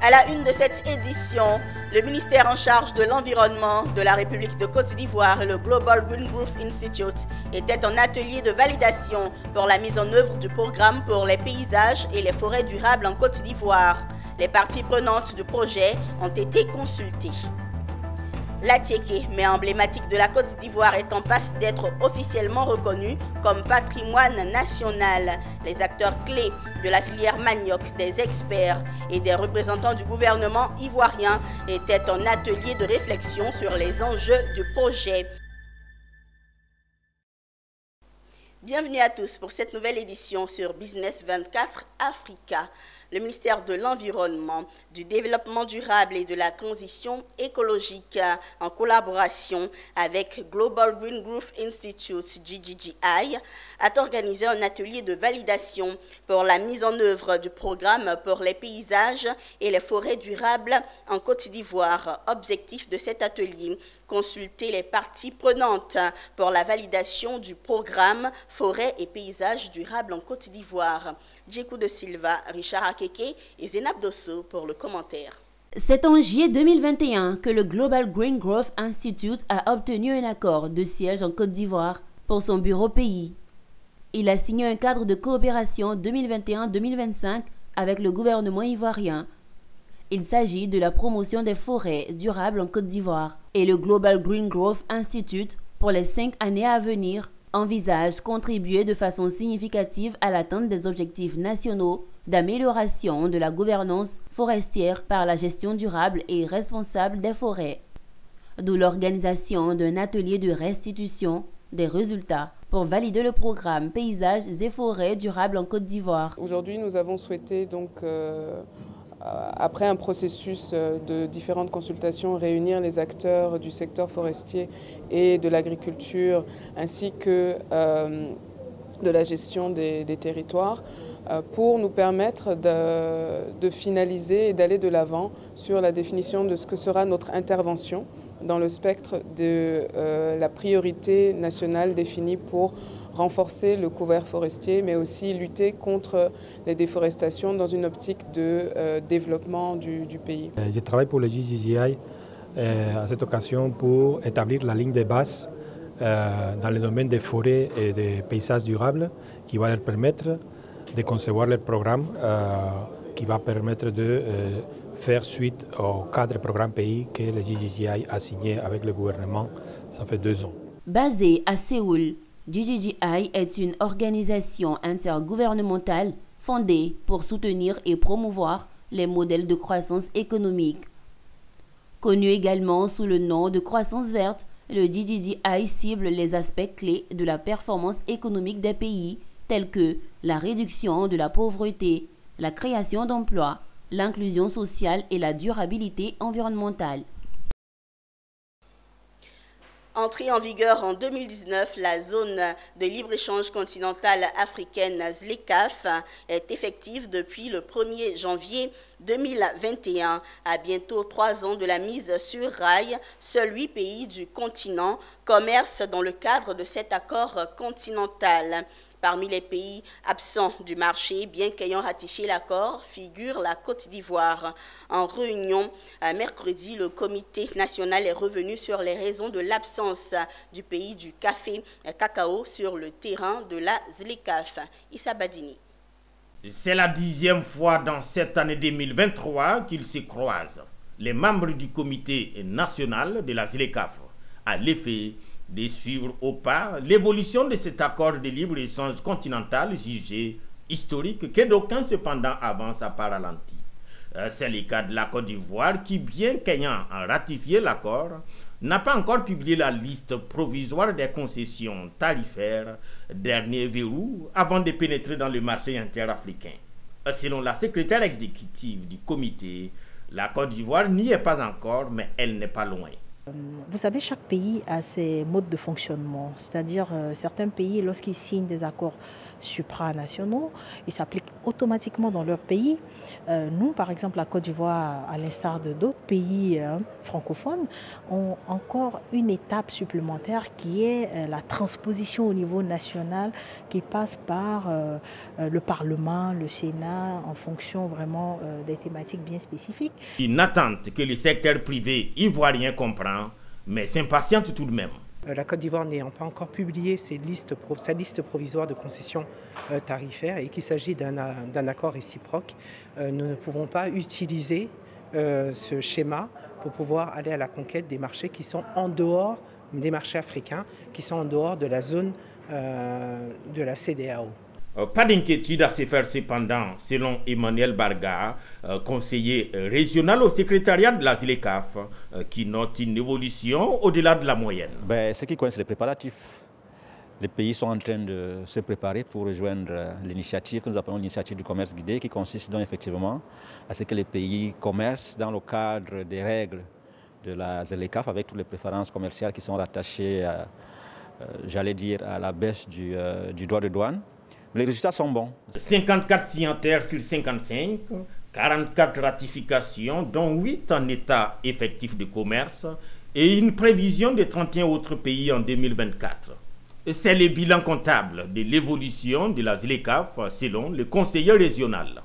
À la une de cette édition, le ministère en charge de l'environnement de la République de Côte d'Ivoire et le Global Green Growth Institute étaient en atelier de validation pour la mise en œuvre du programme pour les paysages et les forêts durables en Côte d'Ivoire. Les parties prenantes du projet ont été consultées. L'Atiéké, mais emblématique de la Côte d'Ivoire, est en passe d'être officiellement reconnu comme patrimoine national. Les acteurs clés de la filière manioc, des experts et des représentants du gouvernement ivoirien étaient en atelier de réflexion sur les enjeux du projet. Bienvenue à tous pour cette nouvelle édition sur Business 24 Africa. Le ministère de l'Environnement, du Développement durable et de la Transition écologique, en collaboration avec Global Green Growth Institute, GGGI, a organisé un atelier de validation pour la mise en œuvre du programme pour les paysages et les forêts durables en Côte d'Ivoire. Objectif de cet atelier, consulter les parties prenantes pour la validation du programme Forêts et paysages durables en Côte d'Ivoire. Djekou de Silva, Richard Akeke et Zénab Dosso pour le commentaire. C'est en juillet 2021 que le Global Green Growth Institute a obtenu un accord de siège en Côte d'Ivoire pour son bureau pays. Il a signé un cadre de coopération 2021-2025 avec le gouvernement ivoirien. Il s'agit de la promotion des forêts durables en Côte d'Ivoire et le Global Green Growth Institute pour les 5 années à venir envisage contribuer de façon significative à l'atteinte des objectifs nationaux d'amélioration de la gouvernance forestière par la gestion durable et responsable des forêts. D'où l'organisation d'un atelier de restitution des résultats pour valider le programme Paysages et forêts durables en Côte d'Ivoire. Aujourd'hui, nous avons souhaité donc après un processus de différentes consultations, réunir les acteurs du secteur forestier et de l'agriculture, ainsi que de la gestion des territoires, pour nous permettre de finaliser et d'aller de l'avant sur la définition de ce que sera notre intervention dans le spectre de la priorité nationale définie pour renforcer le couvert forestier, mais aussi lutter contre les déforestations dans une optique de développement du pays. Je travaille pour le GGGI à cette occasion pour établir la ligne de base dans le domaine des forêts et des paysages durables qui va leur permettre de concevoir le programme qui va permettre de faire suite au cadre programme pays que le GGGI a signé avec le gouvernement, ça fait 2 ans. Basé à Séoul, GGGI est une organisation intergouvernementale fondée pour soutenir et promouvoir les modèles de croissance économique. Connu également sous le nom de croissance verte, le GGGI cible les aspects clés de la performance économique des pays tels que la réduction de la pauvreté, la création d'emplois, l'inclusion sociale et la durabilité environnementale. Entrée en vigueur en 2019, la zone de libre-échange continentale africaine ZLECAf est effective depuis le 1er janvier 2021. À bientôt 3 ans de la mise sur rail, seuls 8 pays du continent commercent dans le cadre de cet accord continental. Parmi les pays absents du marché, bien qu'ayant ratifié l'accord, figure la Côte d'Ivoire. En réunion, mercredi, le comité national est revenu sur les raisons de l'absence du pays du café cacao sur le terrain de la ZLECAf. Issa Badini. C'est la 10e fois dans cette année 2023 qu'ils se croisent. Les membres du comité national de la ZLECAf, à l'effet de suivre au pas l'évolution de cet accord de libre-échange continental jugé historique que d'aucuns cependant avancent à pas ralenti. C'est le cas de la Côte d'Ivoire qui, bien qu'ayant ratifié l'accord, n'a pas encore publié la liste provisoire des concessions tarifaires, dernier verrou avant de pénétrer dans le marché interafricain. Selon la secrétaire exécutive du comité, la Côte d'Ivoire n'y est pas encore, mais elle n'est pas loin. Vous savez, chaque pays a ses modes de fonctionnement, c'est-à-dire certains pays, lorsqu'ils signent des accords supranationaux. Ils s'appliquent automatiquement dans leur pays. Nous, par exemple, la Côte d'Ivoire, à l'instar de d'autres pays francophones, ont encore une étape supplémentaire qui est la transposition au niveau national qui passe par le Parlement, le Sénat, en fonction vraiment des thématiques bien spécifiques. Une attente que le secteur privé ivoirien comprend, mais s'impatiente tout de même. La Côte d'Ivoire n'ayant pas encore publié sa liste provisoire de concessions tarifaires et qu'il s'agit d'un accord réciproque, nous ne pouvons pas utiliser ce schéma pour pouvoir aller à la conquête des marchés qui sont en dehors des marchés africains, qui sont en dehors de la zone de la CEDEAO. Pas d'inquiétude à se faire cependant, selon Emmanuel Barga, conseiller régional au secrétariat de la ZLECAf, qui note une évolution au-delà de la moyenne. Ce qui concerne les préparatifs. Les pays sont en train de se préparer pour rejoindre l'initiative que nous appelons l'initiative du commerce guidé, qui consiste donc effectivement à ce que les pays commercent dans le cadre des règles de la ZLECAf, avec toutes les préférences commerciales qui sont rattachées, j'allais dire, à la baisse du droit de douane. Les résultats sont bons. 54 signataires sur 55, 44 ratifications, dont 8 en état effectif de commerce et une prévision de 31 autres pays en 2024. C'est le bilan comptable de l'évolution de la ZLECAf selon le conseiller régional.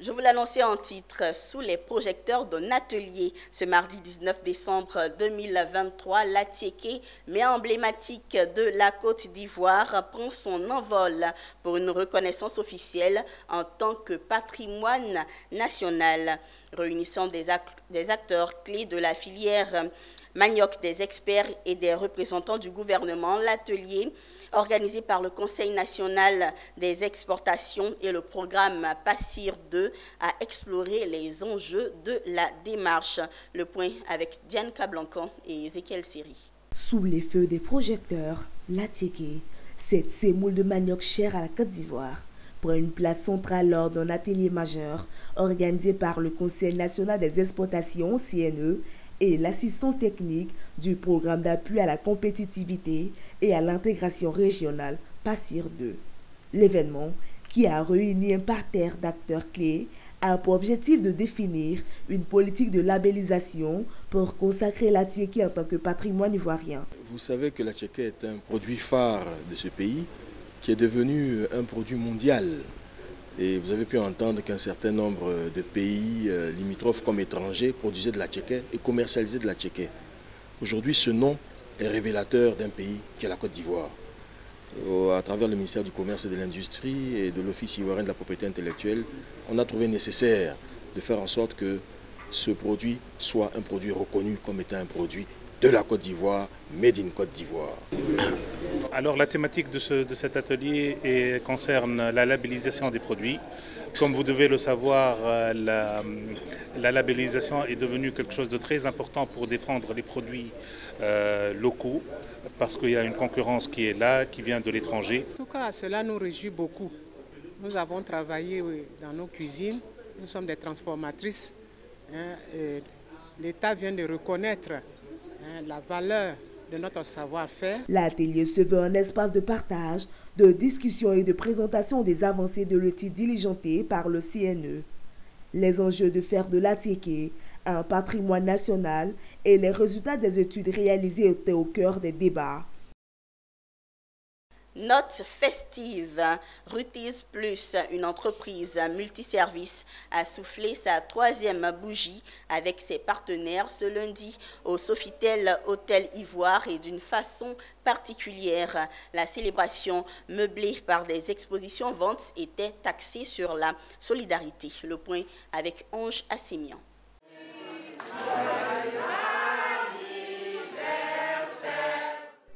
Je vous l'annonçais en titre, sous les projecteurs d'un atelier. Ce mardi 19 décembre 2023, l'Atiéké, mais emblématique de la Côte d'Ivoire, prend son envol pour une reconnaissance officielle en tant que patrimoine national. Réunissant des acteurs clés de la filière manioc, des experts et des représentants du gouvernement, l'atelier organisé par le Conseil national des exportations et le programme PASSIR 2 a exploré les enjeux de la démarche. Le point avec Diane Cablancan et Ezekiel Siri. Sous les feux des projecteurs, l'Atiéké, cette sémoule de manioc chère à la Côte d'Ivoire, prend une place centrale lors d'un atelier majeur organisé par le Conseil national des exportations, CNE, et l'assistance technique du programme d'appui à la compétitivité et à l'intégration régionale PASSIR 2. L'événement, qui a réuni un parterre d'acteurs clés, a pour objectif de définir une politique de labellisation pour consacrer l'Atiéké en tant que patrimoine ivoirien. Vous savez que l'Atiéké est un produit phare de ce pays qui est devenu un produit mondial. Et vous avez pu entendre qu'un certain nombre de pays limitrophes comme étrangers produisaient de l'Atiéké et commercialisaient de l'Atiéké. Aujourd'hui, ce nom est révélateur d'un pays qui est la Côte d'Ivoire. À travers le ministère du Commerce et de l'Industrie et de l'Office ivoirien de la propriété intellectuelle, on a trouvé nécessaire de faire en sorte que ce produit soit un produit reconnu comme étant un produit de la Côte d'Ivoire, made in Côte d'Ivoire. Alors la thématique de cet atelier concerne la labellisation des produits. Comme vous devez le savoir, la labellisation est devenue quelque chose de très important pour défendre les produits locaux, parce qu'il y a une concurrence qui est là, qui vient de l'étranger. En tout cas, cela nous réjouit beaucoup. Nous avons travaillé dans nos cuisines, nous sommes des transformatrices. L'État vient de reconnaître la valeur de notre savoir-faire. L'atelier se veut un espace de partage, de discussion et de présentation des avancées de l'outil diligenté par le CNE. Les enjeux de faire de l'Atiéké un patrimoine national et les résultats des études réalisées étaient au cœur des débats. Note festive, Rutis Plus, une entreprise multiservice, a soufflé sa 3e bougie avec ses partenaires ce lundi au Sofitel Hôtel Ivoire et d'une façon particulière. La célébration meublée par des expositions ventes était axée sur la solidarité. Le point avec Ange Assemian.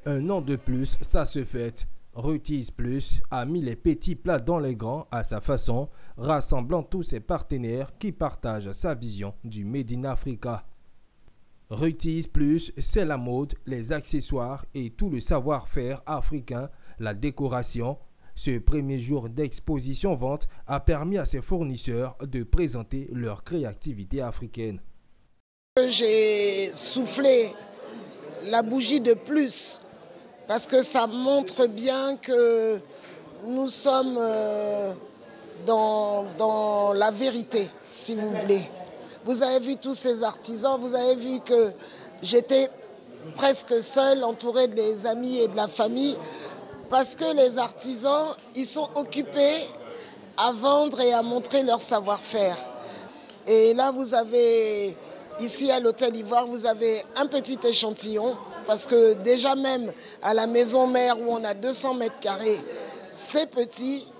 Un an de plus, ça se fête. Rutis Plus a mis les petits plats dans les grands à sa façon, rassemblant tous ses partenaires qui partagent sa vision du Made in Africa. Rutis Plus, c'est la mode, les accessoires et tout le savoir-faire africain, la décoration. Ce premier jour d'exposition-vente a permis à ses fournisseurs de présenter leur créativité africaine. J'ai soufflé la bougie de plus parce que ça montre bien que nous sommes dans la vérité, si vous voulez. Vous avez vu tous ces artisans, vous avez vu que j'étais presque seule, entourée des amis et de la famille, parce que les artisans, ils sont occupés à vendre et à montrer leur savoir-faire. Et là, vous avez, ici à l'Hôtel Ivoire, vous avez un petit échantillon, parce que déjà même à la maison mère où on a 200 mètres carrés, c'est petit.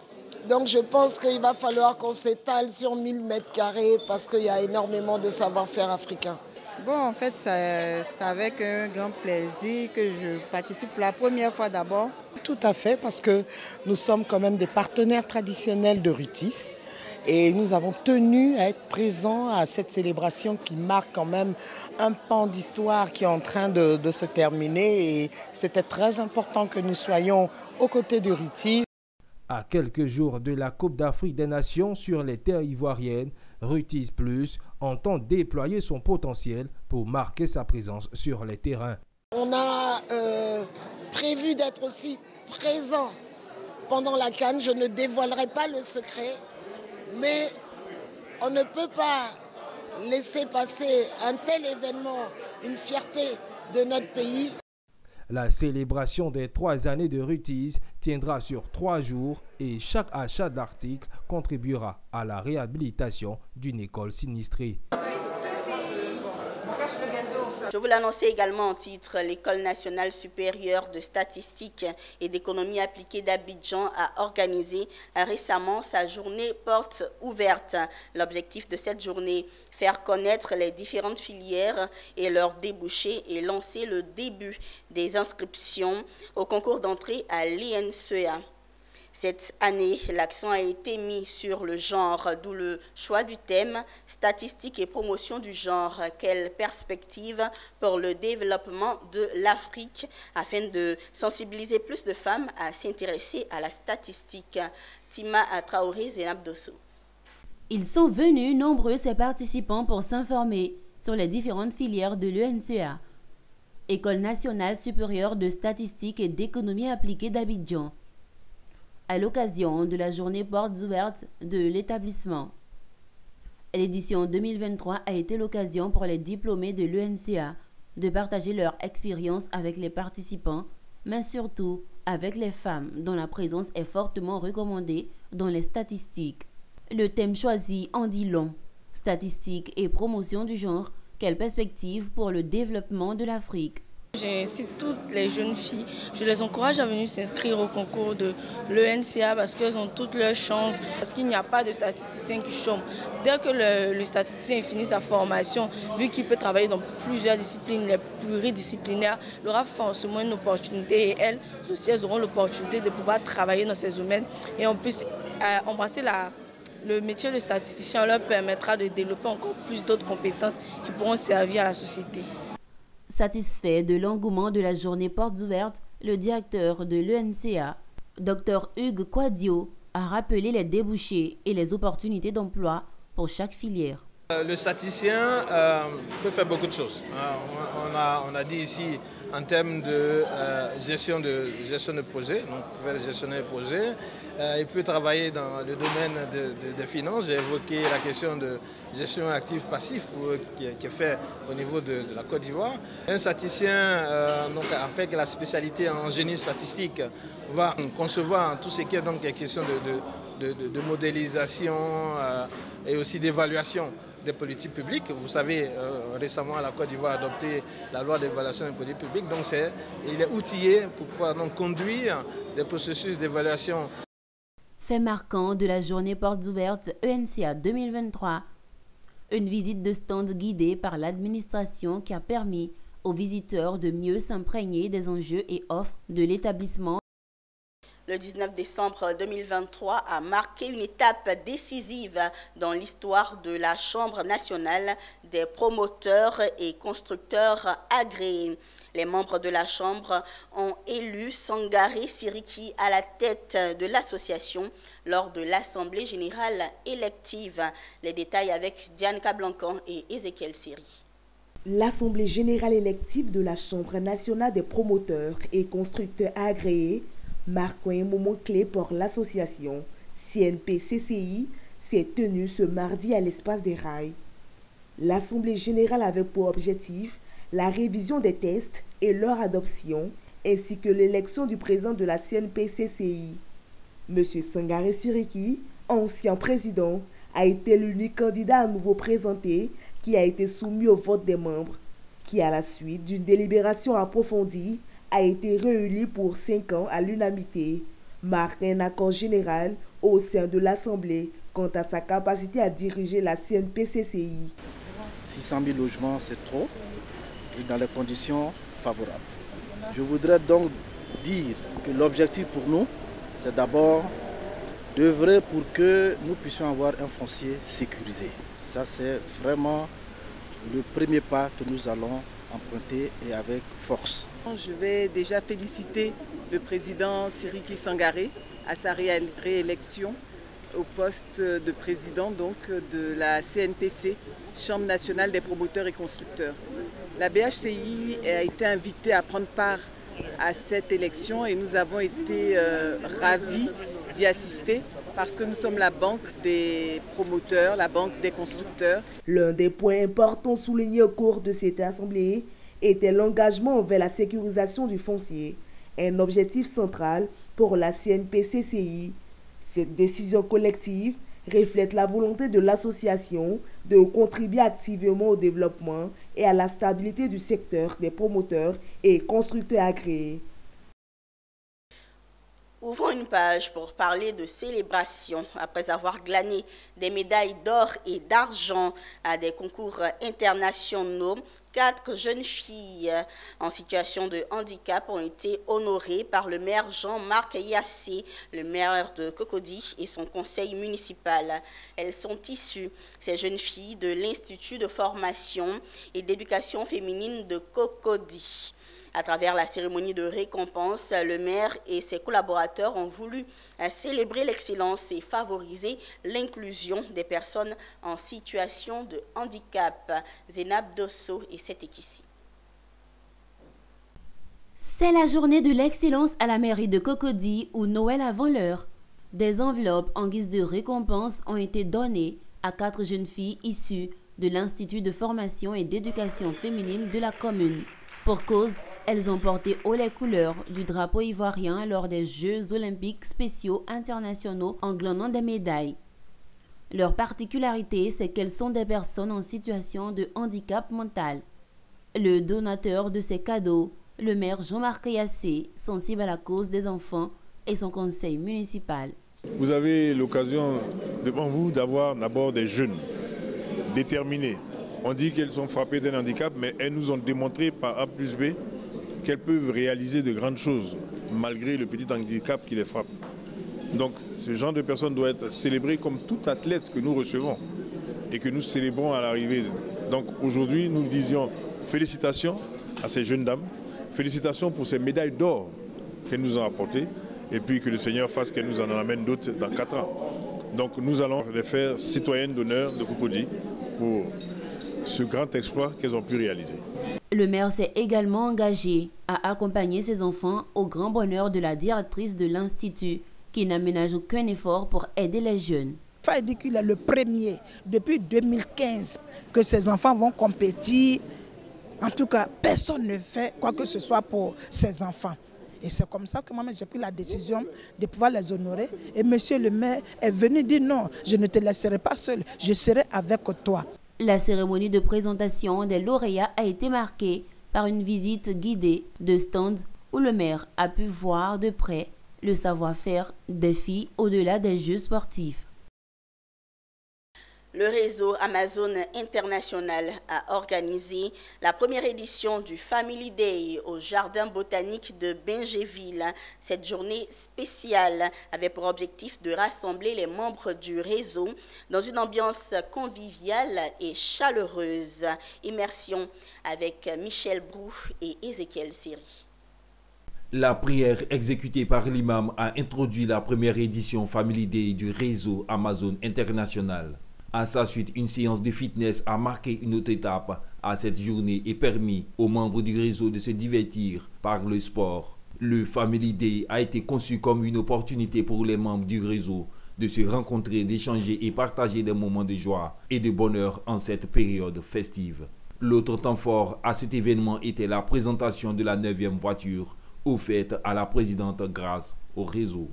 Donc je pense qu'il va falloir qu'on s'étale sur 1000 mètres carrés parce qu'il y a énormément de savoir-faire africain. Bon, en fait, c'est avec un grand plaisir que je participe pour la première fois d'abord. Tout à fait, parce que nous sommes quand même des partenaires traditionnels de Rutis. Et nous avons tenu à être présents à cette célébration qui marque quand même un pan d'histoire qui est en train de se terminer. Et c'était très important que nous soyons aux côtés de Rutis. À quelques jours de la Coupe d'Afrique des Nations sur les terres ivoiriennes, Rutis Plus entend déployer son potentiel pour marquer sa présence sur les terrains. On a prévu d'être aussi présent pendant la CAN. Je ne dévoilerai pas le secret, mais on ne peut pas laisser passer un tel événement, une fierté de notre pays. La célébration des 3 années de Rutis tiendra sur 3 jours et chaque achat d'articles contribuera à la réhabilitation d'une école sinistrée. Je vous l'annonçais également en titre, l'École nationale supérieure de statistique et d'économie appliquée d'Abidjan a organisé récemment sa journée porte ouverte. L'objectif de cette journée, faire connaître les différentes filières et leurs débouchés et lancer le début des inscriptions au concours d'entrée à l'INSEA. Cette année, l'accent a été mis sur le genre, d'où le choix du thème « Statistique et promotion du genre ». Quelle perspective pour le développement de l'Afrique afin de sensibiliser plus de femmes à s'intéresser à la statistique. Tima Traoré, Zénab Dosso. Ils sont venus nombreux ces participants pour s'informer sur les différentes filières de l'ENSEA, École nationale supérieure de statistique et d'économie appliquée d'Abidjan, à l'occasion de la journée portes ouvertes de l'établissement. L'édition 2023 a été l'occasion pour les diplômés de l'ENSEA de partager leur expérience avec les participants, mais surtout avec les femmes dont la présence est fortement recommandée dans les statistiques. Le thème choisi en dit long. Statistiques et promotion du genre, quelle perspective pour le développement de l'Afrique? J'incite toutes les jeunes filles, je les encourage à venir s'inscrire au concours de l'ENSEA parce qu'elles ont toutes leurs chances, parce qu'il n'y a pas de statisticien qui chôme. Dès que le statisticien finit sa formation, vu qu'il peut travailler dans plusieurs disciplines, les pluridisciplinaires, il aura forcément une opportunité et elles aussi elles auront l'opportunité de pouvoir travailler dans ces domaines et en plus embrasser le métier de statisticien leur permettra de développer encore plus d'autres compétences qui pourront servir à la société. Satisfait de l'engouement de la journée portes ouvertes, le directeur de l'ENSEA, Dr Hugues Quadio, a rappelé les débouchés et les opportunités d'emploi pour chaque filière. Le statisticien peut faire beaucoup de choses. On a dit ici en termes de gestion de projet, donc il peut gestionner des projets. Il peut travailler dans le domaine des finances. J'ai évoqué la question de gestion actif-passif qui est fait au niveau de la Côte d'Ivoire. Un statisticien avec la spécialité en génie statistique va concevoir tout ce qui est donc question de modélisation et aussi d'évaluation des politiques publiques. Vous savez, récemment, la Côte d'Ivoire a adopté la loi d'évaluation des politiques publiques. Donc, il est outillé pour pouvoir donc conduire des processus d'évaluation. Fait marquant de la journée portes ouvertes ENSEA 2023, une visite de stand guidée par l'administration qui a permis aux visiteurs de mieux s'imprégner des enjeux et offres de l'établissement. Le 19 décembre 2023 a marqué une étape décisive dans l'histoire de la Chambre nationale des promoteurs et constructeurs agréés. Les membres de la Chambre ont élu Sangaré Siriki à la tête de l'association lors de l'Assemblée générale élective. Les détails avec Diane Cablancan et Ézéchiel Siri. L'Assemblée générale élective de la Chambre nationale des promoteurs et constructeurs agréés marquant un moment clé pour l'association CNP-CCI, s'est tenue ce mardi à l'Espace des Rails. L'Assemblée générale avait pour objectif la révision des tests et leur adoption, ainsi que l'élection du président de la CNP-CCI. M. Sangaré Siriki, ancien président, a été l'unique candidat à nouveau présenté qui a été soumis au vote des membres, qui à la suite d'une délibération approfondie a été réélu pour 5 ans à l'unanimité, marque un accord général au sein de l'Assemblée quant à sa capacité à diriger la CNP-CCI. 600 000 logements, c'est trop, et dans les conditions favorables. Je voudrais donc dire que l'objectif pour nous, c'est d'abord d'œuvrer pour que nous puissions avoir un foncier sécurisé. Ça, c'est vraiment le premier pas que nous allons emprunter et avec force. Je vais déjà féliciter le président Siriki Sangaré à sa réélection au poste de président donc, de la CNPC, Chambre nationale des promoteurs et constructeurs. La BHCI a été invitée à prendre part à cette élection et nous avons été ravis d'y assister parce que nous sommes la banque des promoteurs, la banque des constructeurs. L'un des points importants soulignés au cours de cette assemblée était l'engagement envers la sécurisation du foncier, un objectif central pour la CNP-CCI. Cette décision collective reflète la volonté de l'association de contribuer activement au développement et à la stabilité du secteur des promoteurs et constructeurs agréés. Ouvrons une page pour parler de célébration. Après avoir glané des médailles d'or et d'argent à des concours internationaux, 4 jeunes filles en situation de handicap ont été honorées par le maire Jean-Marc Yassé, le maire de Cocody et son conseil municipal. Elles sont issues, ces jeunes filles, de l'Institut de formation et d'éducation féminine de Cocody. À travers la cérémonie de récompense, le maire et ses collaborateurs ont voulu célébrer l'excellence et favoriser l'inclusion des personnes en situation de handicap. Zénab Dosso et Setekissi. C'est la journée de l'excellence à la mairie de Cocody ou Noël avant l'heure. Des enveloppes en guise de récompense ont été données à 4 jeunes filles issues de l'Institut de formation et d'éducation féminine de la commune. Pour cause, elles ont porté haut les couleurs du drapeau ivoirien lors des Jeux olympiques spéciaux internationaux en glanant des médailles. Leur particularité, c'est qu'elles sont des personnes en situation de handicap mental. Le donateur de ces cadeaux, le maire Jean-Marc Yassé, sensible à la cause des enfants, et son conseil municipal. Vous avez l'occasion devant vous d'avoir d'abord des jeunes déterminés. On dit qu'elles sont frappées d'un handicap, mais elles nous ont démontré par A plus B qu'elles peuvent réaliser de grandes choses, malgré le petit handicap qui les frappe. Donc ce genre de personnes doit être célébré comme tout athlète que nous recevons et que nous célébrons à l'arrivée. Donc aujourd'hui, nous disions félicitations à ces jeunes dames, félicitations pour ces médailles d'or qu'elles nous ont apportées, et puis que le Seigneur fasse qu'elles nous en amènent d'autres dans 4 ans. Donc nous allons les faire citoyennes d'honneur de Cocody pour ce grand exploit qu'elles ont pu réaliser. Le maire s'est également engagé à accompagner ses enfants au grand bonheur de la directrice de l'Institut, qui n'aménage aucun effort pour aider les jeunes. Il faut dire qu'il est le premier, depuis 2015, que ces enfants vont compétir. En tout cas, personne ne fait quoi que ce soit pour ces enfants. Et c'est comme ça que moi j'ai pris la décision de pouvoir les honorer. Et monsieur le maire est venu dire non, je ne te laisserai pas seul, je serai avec toi. La cérémonie de présentation des lauréats a été marquée par une visite guidée de stands où le maire a pu voir de près le savoir-faire des filles au-delà des jeux sportifs. Le réseau Amazon International a organisé la première édition du Family Day au Jardin botanique de Bingéville. Cette journée spéciale avait pour objectif de rassembler les membres du réseau dans une ambiance conviviale et chaleureuse. Immersion avec Michel Brou et Ézéchiel Seri. La prière exécutée par l'imam a introduit la première édition Family Day du réseau Amazon International. À sa suite, une séance de fitness a marqué une autre étape à cette journée et permis aux membres du réseau de se divertir par le sport. Le Family Day a été conçu comme une opportunité pour les membres du réseau de se rencontrer, d'échanger et partager des moments de joie et de bonheur en cette période festive. L'autre temps fort à cet événement était la présentation de la 9e voiture offerte à la présidente grâce au réseau.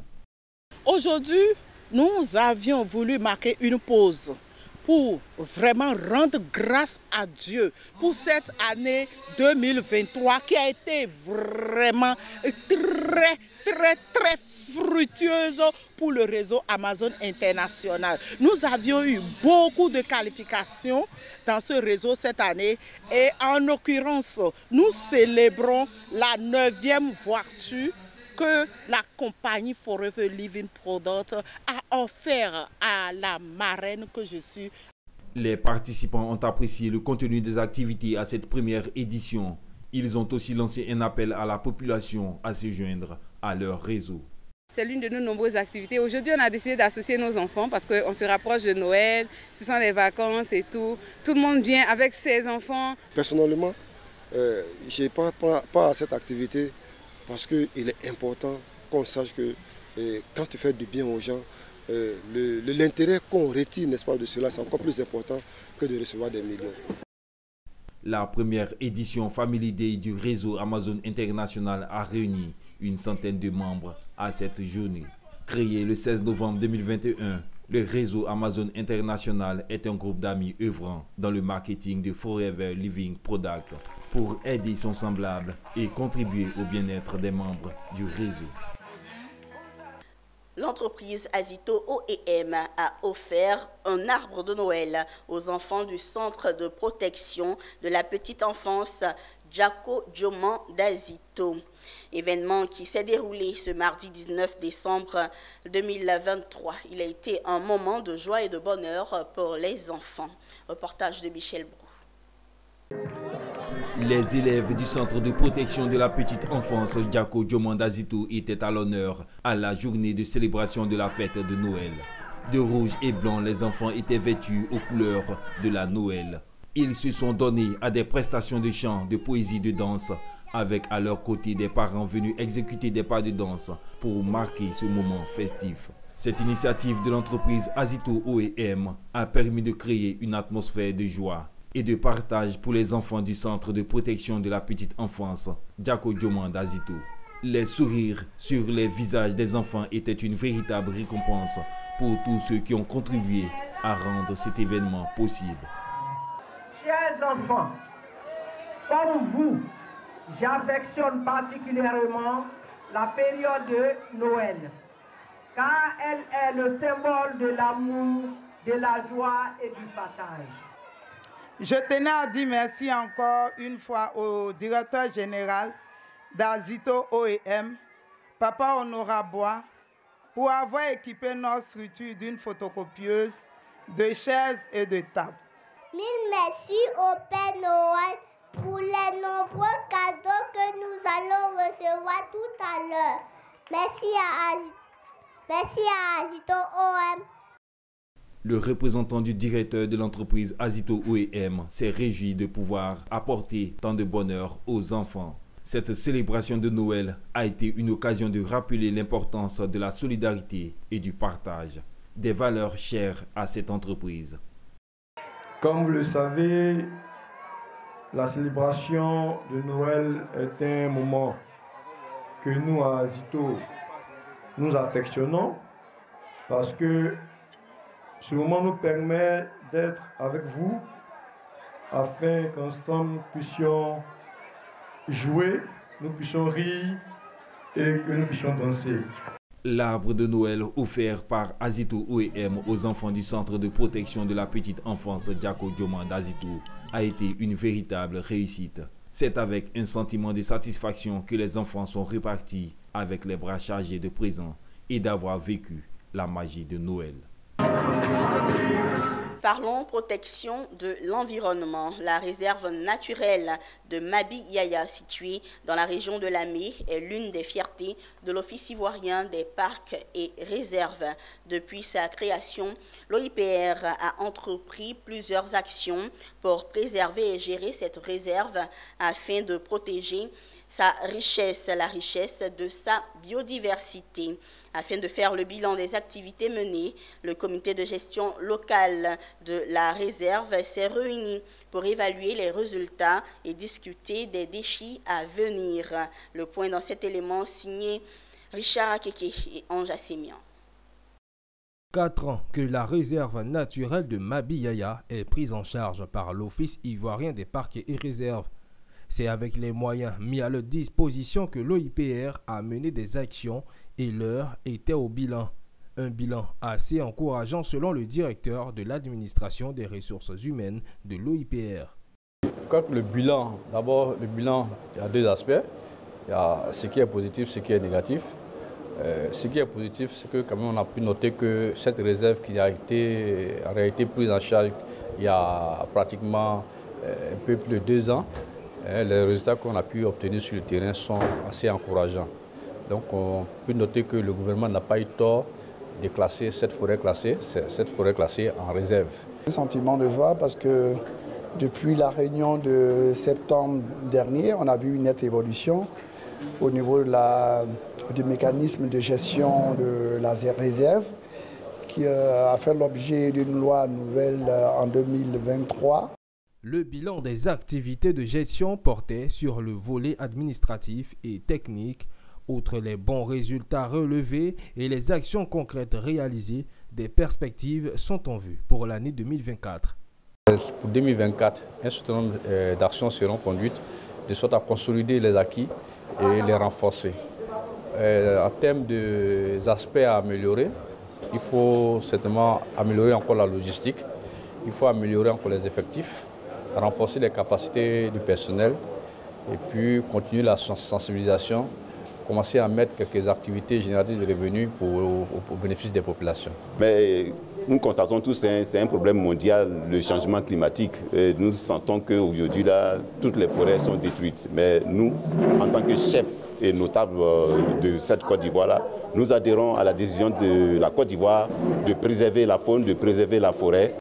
Aujourd'hui, nous avions voulu marquer une pause pour vraiment rendre grâce à Dieu pour cette année 2023 qui a été vraiment très fructueuse pour le réseau Amazon International. Nous avions eu beaucoup de qualifications dans ce réseau cette année et en l'occurrence, nous célébrons la 9e voiture que la compagnie Forever Living Product a offert à la marraine que je suis. Les participants ont apprécié le contenu des activités à cette première édition. Ils ont aussi lancé un appel à la population à se joindre à leur réseau. C'est l'une de nos nombreuses activités. Aujourd'hui, on a décidé d'associer nos enfants parce qu'on se rapproche de Noël, ce sont les vacances et tout. Tout le monde vient avec ses enfants. Personnellement, je n'ai pas à cette activité parce qu'il est important qu'on sache que quand tu fais du bien aux gens, l'intérêt qu'on retire, n'est-ce pas, de cela, c'est encore plus important que de recevoir des millions. La première édition Family Day du réseau Amazon International a réuni une centaine de membres à cette journée. Créé le 16 novembre 2021, le réseau Amazon International est un groupe d'amis œuvrant dans le marketing de Forever Living Product pour aider son semblable et contribuer au bien-être des membres du réseau. L'entreprise Azito OEM a offert un arbre de Noël aux enfants du centre de protection de la petite enfance Jaco Dioman d'Azito. Événement qui s'est déroulé ce mardi 19 décembre 2023. Il a été un moment de joie et de bonheur pour les enfants. Reportage de Michel Brou. Les élèves du centre de protection de la petite enfance Jaco Dioman d'Azito étaient à l'honneur à la journée de célébration de la fête de Noël. De rouge et blanc, les enfants étaient vêtus aux couleurs de la Noël. Ils se sont donnés à des prestations de chant, de poésie, de danse, avec à leur côté des parents venus exécuter des pas de danse pour marquer ce moment festif. Cette initiative de l'entreprise Azito OEM a permis de créer une atmosphère de joie et de partage pour les enfants du centre de protection de la petite enfance Jaco Dioman d'Azito. Les sourires sur les visages des enfants étaient une véritable récompense pour tous ceux qui ont contribué à rendre cet événement possible. Chers enfants, comme vous, j'affectionne particulièrement la période de Noël, car elle est le symbole de l'amour, de la joie et du partage. Je tenais à dire merci encore une fois au directeur général d'Azito OEM, Papa Honorat Bois, pour avoir équipé notre structure d'une photocopieuse, de chaises et de tables. Mille merci au Père Noël pour les nombreux cadeaux que nous allons recevoir tout à l'heure. Merci à Azito OEM. Le représentant du directeur de l'entreprise Azito OEM s'est réjoui de pouvoir apporter tant de bonheur aux enfants. Cette célébration de Noël a été une occasion de rappeler l'importance de la solidarité et du partage, des valeurs chères à cette entreprise. Comme vous le savez, la célébration de Noël est un moment que nous, à Azito, nous affectionnons parce que ce moment nous permet d'être avec vous afin qu'ensemble nous puissions jouer, nous puissions rire et que nous puissions danser. L'arbre de Noël offert par Azito OEM aux enfants du centre de protection de la petite enfance Jaco Dioman d'Azito a été une véritable réussite. C'est avec un sentiment de satisfaction que les enfants sont repartis avec les bras chargés de présents et d'avoir vécu la magie de Noël. Parlons protection de l'environnement. La réserve naturelle de Mabi Yaya, située dans la région de Lamé, est l'une des fiertés de l'Office ivoirien des parcs et réserves. Depuis sa création, l'OIPR a entrepris plusieurs actions pour préserver et gérer cette réserve afin de protéger la richesse de sa biodiversité. Afin de faire le bilan des activités menées, le comité de gestion locale de la réserve s'est réuni pour évaluer les résultats et discuter des défis à venir. Le point dans cet élément signé Richard Akeke et Ange Assemian. 4 ans que la réserve naturelle de Mabiyaya est prise en charge par l'Office ivoirien des parcs et réserves. C'est avec les moyens mis à leur disposition que l'OIPR a mené des actions et l'heure était au bilan. Un bilan assez encourageant selon le directeur de l'administration des ressources humaines de l'OIPR. Quand le bilan, d'abord le bilan, il y a deux aspects. Il y a ce qui est positif, ce qui est négatif. Ce qui est positif, c'est que quand même on a pu noter que cette réserve qui a été en réalité prise en charge il y a pratiquement un peu plus de 2 ans, les résultats qu'on a pu obtenir sur le terrain sont assez encourageants. Donc on peut noter que le gouvernement n'a pas eu tort de classer cette forêt classée en réserve. Un sentiment de joie parce que depuis la réunion de septembre dernier, on a vu une nette évolution au niveau du mécanisme de gestion de la réserve qui a fait l'objet d'une loi nouvelle en 2023. Le bilan des activités de gestion portait sur le volet administratif et technique. Outre les bons résultats relevés et les actions concrètes réalisées, des perspectives sont en vue pour l'année 2024. Pour 2024, un certain nombre d'actions seront conduites de sorte à consolider les acquis et les renforcer. En termes d'aspects à améliorer, il faut certainement améliorer encore la logistique, il faut améliorer encore les effectifs, renforcer les capacités du personnel et puis continuer la sensibilisation, commencer à mettre quelques activités génératrices de revenus au bénéfice des populations. Mais nous constatons tous que c'est un problème mondial, le changement climatique. Et nous sentons qu'aujourd'hui, toutes les forêts sont détruites. Mais nous, en tant que chefs et notables de cette Côte d'Ivoire-là, nous adhérons à la décision de la Côte d'Ivoire de préserver la faune, de préserver la forêt.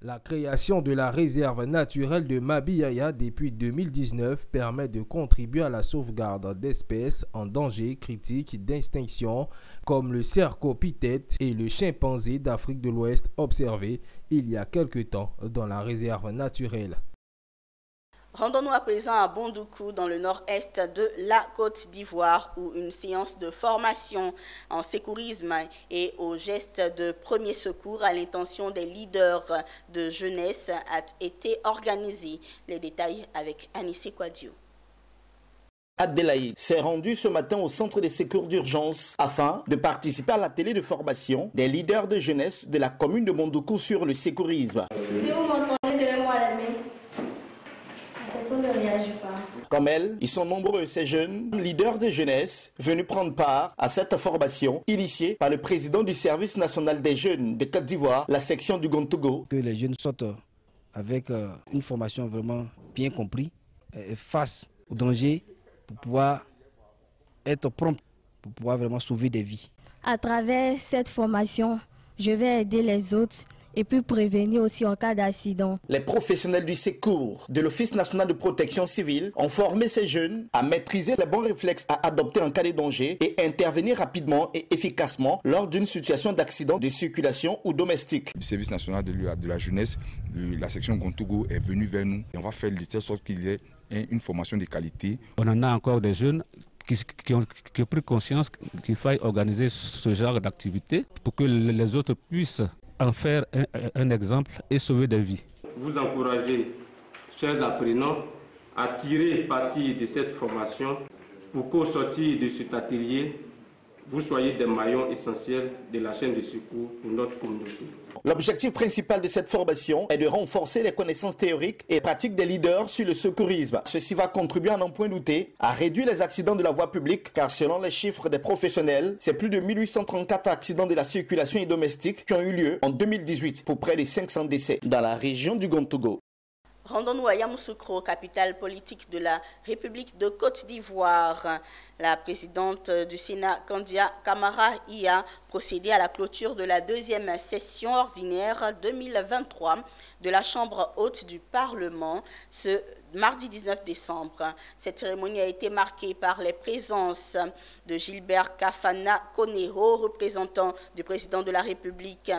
La création de la réserve naturelle de Mabiyaya depuis 2019 permet de contribuer à la sauvegarde d'espèces en danger critique d'extinction comme le cercopithète et le chimpanzé d'Afrique de l'Ouest observés il y a quelque temps dans la réserve naturelle. Rendons-nous à présent à Bondoukou, dans le nord-est de la Côte d'Ivoire, où une séance de formation en sécurisme et aux gestes de premier secours à l'intention des leaders de jeunesse a été organisée. Les détails avec Anissé Kouadio. Adelaïde s'est rendu ce matin au centre des secours d'urgence afin de participer à l'atelier de formation des leaders de jeunesse de la commune de Bondoukou sur le sécurisme. Si vous m'entendez, serrez-moi la main. Personne ne réagit pas. Comme elle, ils sont nombreux, ces jeunes leaders de jeunesse venus prendre part à cette formation initiée par le président du service national des jeunes de Côte d'Ivoire, la section du Gontogo. Que les jeunes sortent avec une formation vraiment bien comprise face au danger pour pouvoir être prompt, pour pouvoir vraiment sauver des vies. À travers cette formation, je vais aider les autres et puis prévenir aussi en cas d'accident. Les professionnels du secours de l'Office national de protection civile ont formé ces jeunes à maîtriser les bons réflexes à adopter en cas de danger et intervenir rapidement et efficacement lors d'une situation d'accident de circulation ou domestique. Le service national de la jeunesse de la section Gontogo est venu vers nous et on va faire de telle sorte qu'il y ait une formation de qualité. On en a encore des jeunes qui ont pris conscience qu'il faille organiser ce genre d'activité pour que les autres puissent en faire un exemple et sauver des vies. Vous encouragez, chers apprenants, à tirer parti de cette formation pour qu'au sortir de cet atelier, vous soyez des maillons essentiels de la chaîne de secours pour notre communauté. L'objectif principal de cette formation est de renforcer les connaissances théoriques et pratiques des leaders sur le secourisme. Ceci va contribuer à n'en point douter à réduire les accidents de la voie publique, car selon les chiffres des professionnels, c'est plus de 1834 accidents de la circulation et domestique qui ont eu lieu en 2018 pour près de 500 décès dans la région du Gontogo. Rendons-nous à Yamoussoukro, capitale politique de la République de Côte d'Ivoire. La présidente du Sénat, Kandia Kamara, y a procédé à la clôture de la deuxième session ordinaire 2023 de la Chambre haute du Parlement. Ce mardi 19 décembre. Cette cérémonie a été marquée par les présences de Gilbert Kafana Konero, représentant du président de la République,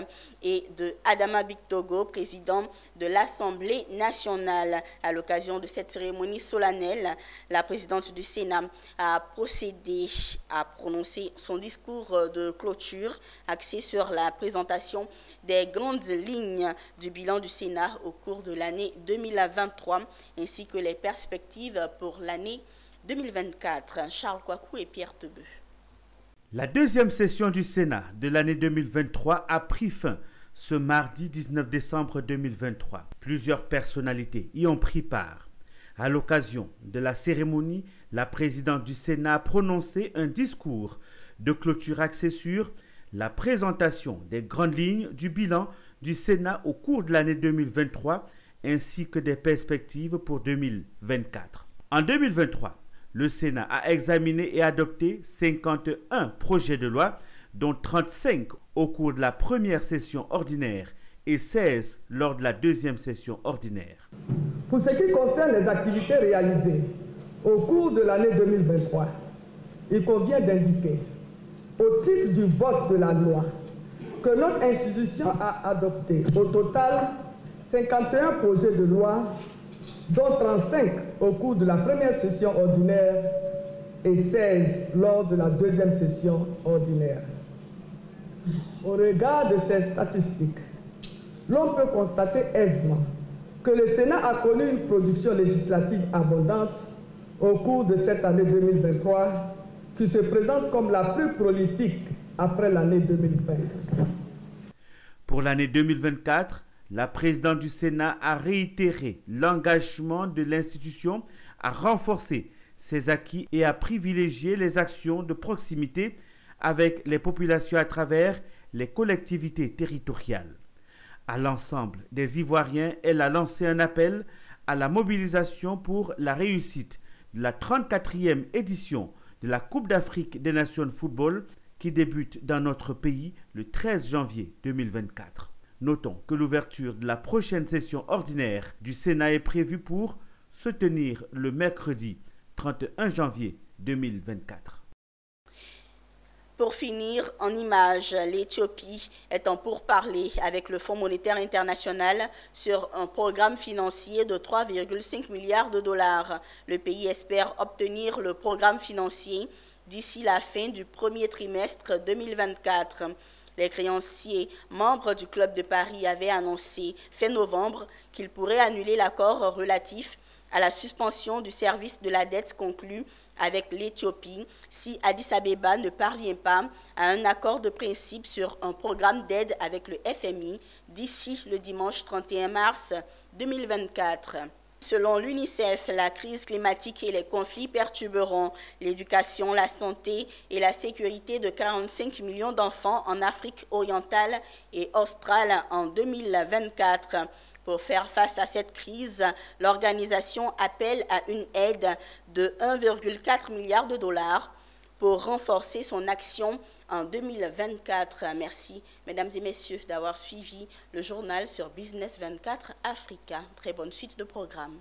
et de Adama Bictogo, président de l'Assemblée nationale. À l'occasion de cette cérémonie solennelle, la présidente du Sénat a procédé à prononcer son discours de clôture axé sur la présentation des grandes lignes du bilan du Sénat au cours de l'année 2023 ainsi que les perspectives pour l'année 2024. Charles Kouakou et Pierre Tebeu. La deuxième session du Sénat de l'année 2023 a pris fin ce mardi 19 décembre 2023. Plusieurs personnalités y ont pris part. À l'occasion de la cérémonie, la présidente du Sénat a prononcé un discours de clôture axé sur la présentation des grandes lignes du bilan du Sénat au cours de l'année 2023 ainsi que des perspectives pour 2024. En 2023, le Sénat a examiné et adopté 51 projets de loi, dont 35 au cours de la première session ordinaire et 16 lors de la deuxième session ordinaire. Pour ce qui concerne les activités réalisées au cours de l'année 2023, il convient d'indiquer, au titre du vote de la loi, que notre institution a adopté au total 51 projets de loi, dont 35 au cours de la première session ordinaire et 16 lors de la deuxième session ordinaire. Au regard de ces statistiques, l'on peut constater aisément que le Sénat a connu une production législative abondante au cours de cette année 2023 qui se présente comme la plus prolifique après l'année 2020. Pour l'année 2024, la présidente du Sénat a réitéré l'engagement de l'institution à renforcer ses acquis et à privilégier les actions de proximité avec les populations à travers les collectivités territoriales. À l'ensemble des Ivoiriens, elle a lancé un appel à la mobilisation pour la réussite de la 34e édition de la Coupe d'Afrique des Nations de football qui débute dans notre pays le 13 janvier 2024. Notons que l'ouverture de la prochaine session ordinaire du Sénat est prévue pour se tenir le mercredi 31 janvier 2024. Pour finir, en images, l'Éthiopie est en pourparlers avec le Fonds monétaire international sur un programme financier de 3,5 milliards de dollars. Le pays espère obtenir le programme financier d'ici la fin du premier trimestre 2024. Les créanciers membres du Club de Paris avaient annoncé fin novembre qu'ils pourraient annuler l'accord relatif à la suspension du service de la dette conclu avec l'Éthiopie si Addis Abeba ne parvient pas à un accord de principe sur un programme d'aide avec le FMI d'ici le dimanche 31 mars 2024. Selon l'UNICEF, la crise climatique et les conflits perturberont l'éducation, la santé et la sécurité de 45 millions d'enfants en Afrique orientale et australe en 2024. Pour faire face à cette crise, l'organisation appelle à une aide de 1,4 milliard de dollars pour renforcer son action en 2024. Merci, mesdames et messieurs, d'avoir suivi le journal sur Business 24 Africa. Très bonne suite de programme.